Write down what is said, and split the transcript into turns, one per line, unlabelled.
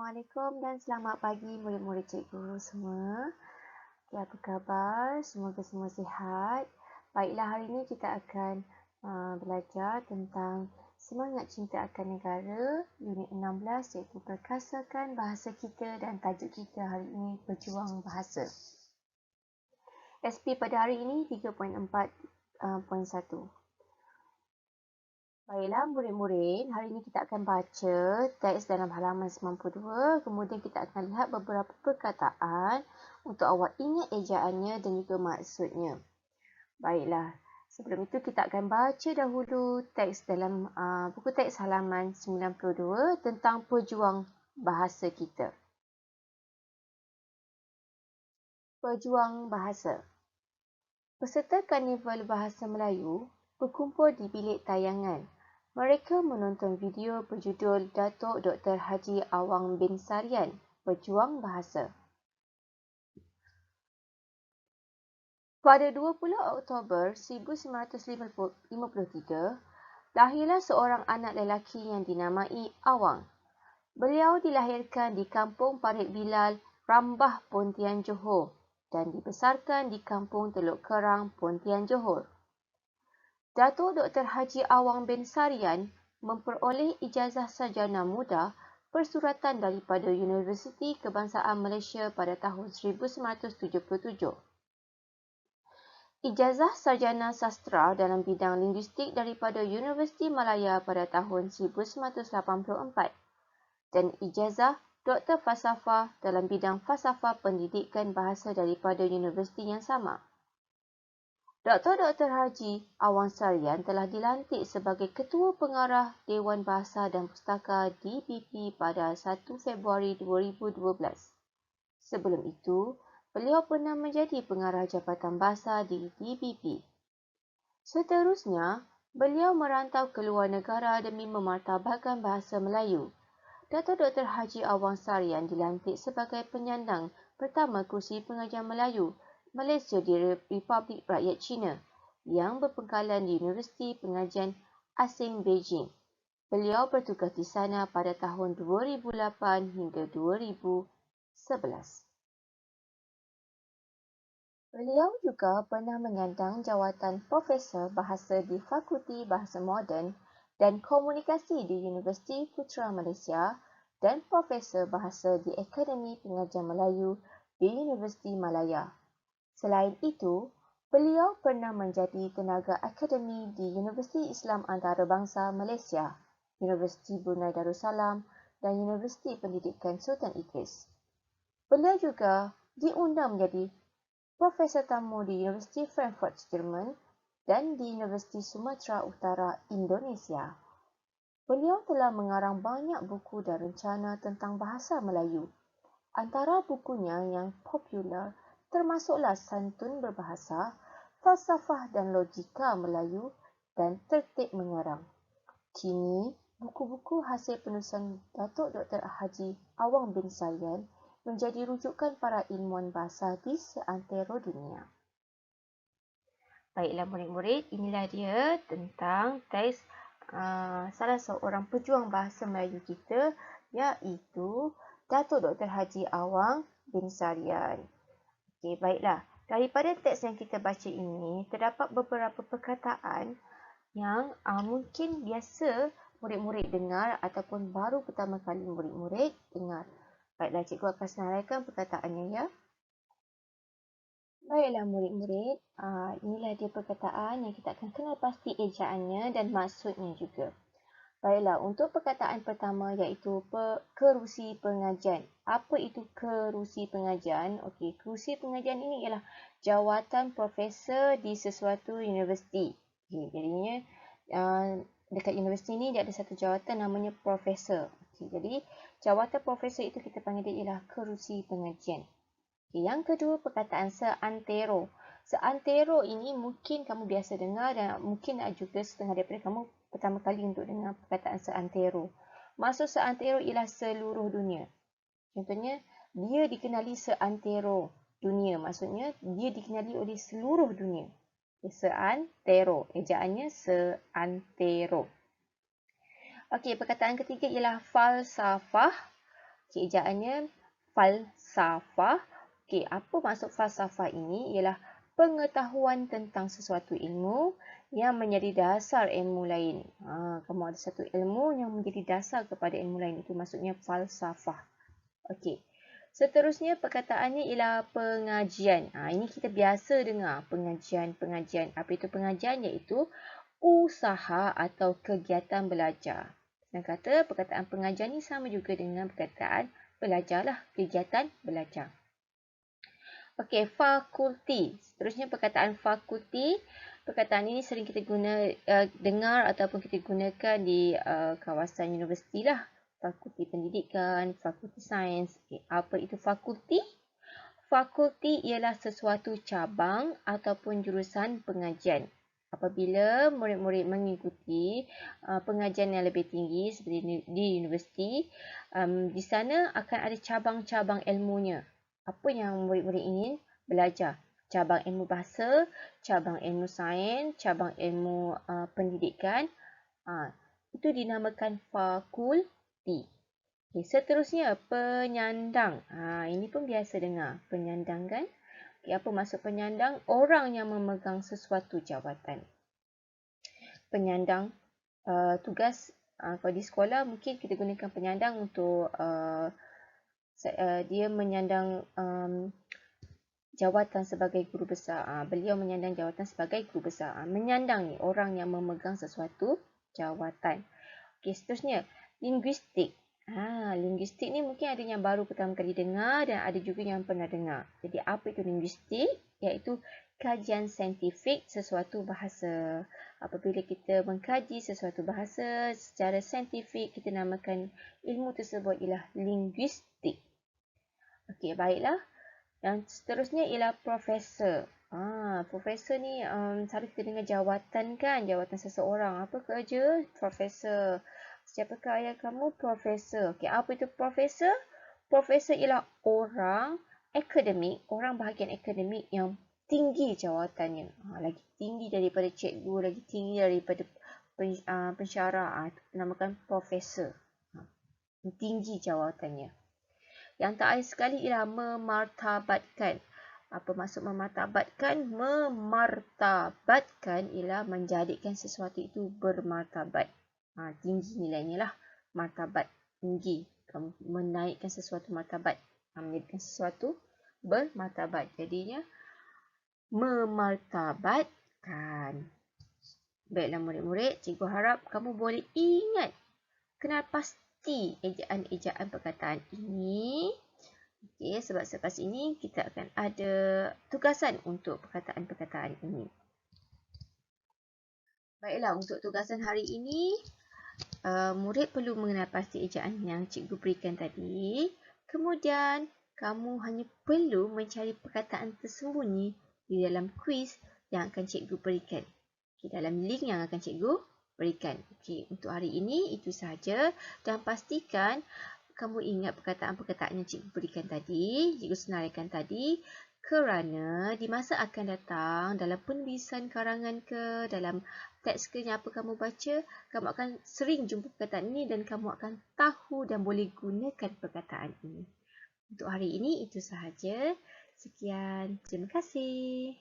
Assalamualaikum dan selamat pagi murid-murid cikgu semua. Okay, apa khabar? Semoga semua sihat. Baiklah, hari ini kita akan belajar tentang semangat cinta akan negara unit 16 iaitu perkasakan bahasa kita dan tajuk kita hari ini berjuang bahasa. SP pada hari ini 3.4.1. Baiklah murid-murid, hari ini kita akan baca teks dalam halaman 92, kemudian kita akan lihat beberapa perkataan untuk awak ingat ejaannya dan juga maksudnya. Baiklah, sebelum itu kita akan baca dahulu teks dalam buku teks halaman 92 tentang pejuang bahasa kita. Pejuang bahasa. Peserta Karnival Bahasa Melayu berkumpul di bilik tayangan. Mereka menonton video berjudul Datuk Dr. Haji Awang bin Sarian, Pejuang Bahasa. Pada 20 Oktober 1953, lahirlah seorang anak lelaki yang dinamai Awang. Beliau dilahirkan di Kampung Parit Bilal, Rambah, Pontian, Johor dan dibesarkan di Kampung Teluk Kerang, Pontian, Johor. Datuk Dr. Haji Awang bin Sarian memperoleh ijazah sarjana muda persuratan daripada Universiti Kebangsaan Malaysia pada tahun 1977. Ijazah sarjana sastra dalam bidang linguistik daripada Universiti Malaya pada tahun 1984 dan ijazah Doktor Falsafah dalam bidang falsafah pendidikan bahasa daripada universiti yang sama. Dr. Haji Awang Sarian telah dilantik sebagai Ketua Pengarah Dewan Bahasa dan Pustaka DBP pada 1 Februari 2012. Sebelum itu, beliau pernah menjadi Pengarah Jabatan Bahasa di DBP. Seterusnya, beliau merantau ke luar negara demi memartabatkan bahasa Melayu. Dr. Haji Awang Sarian dilantik sebagai penyandang pertama kursi pengajian Melayu Malaysia di Republik Rakyat Cina yang berpengkalan di Universiti Pengajian Asing Beijing. Beliau bertugas di sana pada tahun 2008 hingga 2011. Beliau juga pernah menyandang jawatan Profesor Bahasa di Fakulti Bahasa Moden dan Komunikasi di Universiti Putra Malaysia dan Profesor Bahasa di Akademi Pengajian Melayu di Universiti Malaya. Selain itu, beliau pernah menjadi tenaga akademi di Universiti Islam Antarabangsa Malaysia, Universiti Brunei Darussalam dan Universiti Pendidikan Sultan Idris. Beliau juga diundang menjadi Profesor tamu di Universiti Frankfurt, Jerman dan di Universiti Sumatera Utara, Indonesia. Beliau telah mengarang banyak buku dan rencana tentang bahasa Melayu. Antara bukunya yang popular termasuklah Santun Berbahasa, Falsafah dan Logika Melayu dan Tertib Mengarang. Kini, buku-buku hasil penulisan Datuk Dr. Haji Awang bin Sarian menjadi rujukan para ilmuwan bahasa di seantero dunia. Baiklah murid-murid, inilah dia tentang teks salah seorang pejuang bahasa Melayu kita iaitu Datuk Dr. Haji Awang bin Sarian. Okey, baiklah. Daripada teks yang kita baca ini, terdapat beberapa perkataan yang mungkin biasa murid-murid dengar ataupun baru pertama kali murid-murid dengar. Baiklah, cikgu akan senaraikan perkataannya ya. Baiklah murid-murid, inilah dia perkataan yang kita akan kenal pasti ejaannya dan maksudnya juga. Baiklah, untuk perkataan pertama iaitu kerusi pengajian. Apa itu kerusi pengajian? Okey, kerusi pengajian ini ialah jawatan profesor di sesuatu universiti. Okey, jadinya dekat universiti ni dia ada satu jawatan namanya profesor. Okey, jadi jawatan profesor itu kita panggil dia ialah kerusi pengajian. Okey, yang kedua perkataan seantero. Seantero ini mungkin kamu biasa dengar dan mungkin juga setengah daripada kamu pertama kali untuk dengar perkataan seantero. Maksud seantero ialah seluruh dunia. Contohnya, dia dikenali seantero dunia. Maksudnya, dia dikenali oleh seluruh dunia. Seantero. Ejaannya seantero. Okey, perkataan ketiga ialah falsafah. Ejaannya falsafah. Okey, apa maksud falsafah ini? Ialah pengetahuan tentang sesuatu ilmu yang menjadi dasar ilmu lain. Kamu ada satu ilmu yang menjadi dasar kepada ilmu lain. Itu maksudnya falsafah. Okey. Seterusnya perkataannya ialah pengajian. Ini kita biasa dengar pengajian. Apa itu pengajian? Iaitu usaha atau kegiatan belajar. Yang kata perkataan pengajian ni sama juga dengan perkataan belajarlah, kegiatan belajar. Okey, fakulti. Seterusnya perkataan fakulti. Perkataan ini sering kita dengar ataupun kita gunakan di kawasan universiti lah. Fakulti pendidikan, fakulti sains. Okay, apa itu fakulti? Fakulti ialah sesuatu cabang ataupun jurusan pengajian. Apabila murid-murid mengikuti pengajian yang lebih tinggi seperti di universiti, di sana akan ada cabang-cabang ilmunya. Apa yang murid-murid ingin belajar? Cabang ilmu bahasa, cabang ilmu sains, cabang ilmu pendidikan. Itu dinamakan fakulti. Okay, seterusnya, penyandang. Ini pun biasa dengar. Penyandang kan? Okay, apa maksud penyandang? Orang yang memegang sesuatu jawatan. Penyandang tugas. Kalau di sekolah, mungkin kita gunakan penyandang untuk dia menyandang jawatan sebagai guru besar. Beliau menyandang jawatan sebagai guru besar. Menyandang ni orang yang memegang sesuatu jawatan. Okay, seterusnya, linguistik. Linguistik ni mungkin ada yang baru pertama kali dengar dan ada juga yang pernah dengar. Jadi apa itu linguistik? Iaitu kajian saintifik sesuatu bahasa. Apabila kita mengkaji sesuatu bahasa secara saintifik, kita namakan ilmu tersebut ialah linguistik. Okey, baiklah. Yang seterusnya ialah profesor. Profesor ni selalu kita dengar jawatan kan, jawatan seseorang. Apa kerja? Profesor. Siapakah ayah kamu? Profesor. Okey, apa itu profesor? Profesor ialah orang akademik, orang bahagian akademik yang tinggi jawatannya. Lagi tinggi daripada cikgu, lagi tinggi daripada pensyarah. Namakan profesor. Tinggi jawatannya. Yang terakhir sekali ialah memartabatkan. Apa maksud memartabatkan? Memartabatkan ialah menjadikan sesuatu itu bermartabat. Tinggi nilainya lah. Martabat tinggi. Kamu menaikkan sesuatu martabat. Menjadikan sesuatu bermartabat. Jadinya memartabatkan. Baiklah murid-murid, cikgu harap kamu boleh ingat. Kenal pasti ejaan-ejaan perkataan ini. Okey, sebab selepas ini kita akan ada tugasan untuk perkataan-perkataan ini. Baiklah, untuk tugasan hari ini, murid perlu mengenal pasti ejaan yang cikgu berikan tadi. Kemudian, kamu hanya perlu mencari perkataan tersembunyi di dalam kuis yang akan cikgu berikan. Dalam link yang akan cikgu berikan. Okey, untuk hari ini itu sahaja dan pastikan kamu ingat perkataan-perkataan yang cikgu berikan tadi, cikgu senaraikan tadi, kerana di masa akan datang dalam penulisan karangan ke, dalam teks ke yang apa kamu baca, kamu akan sering jumpa perkataan ini dan kamu akan tahu dan boleh gunakan perkataan ini. Untuk hari ini itu sahaja. Sekian. Terima kasih.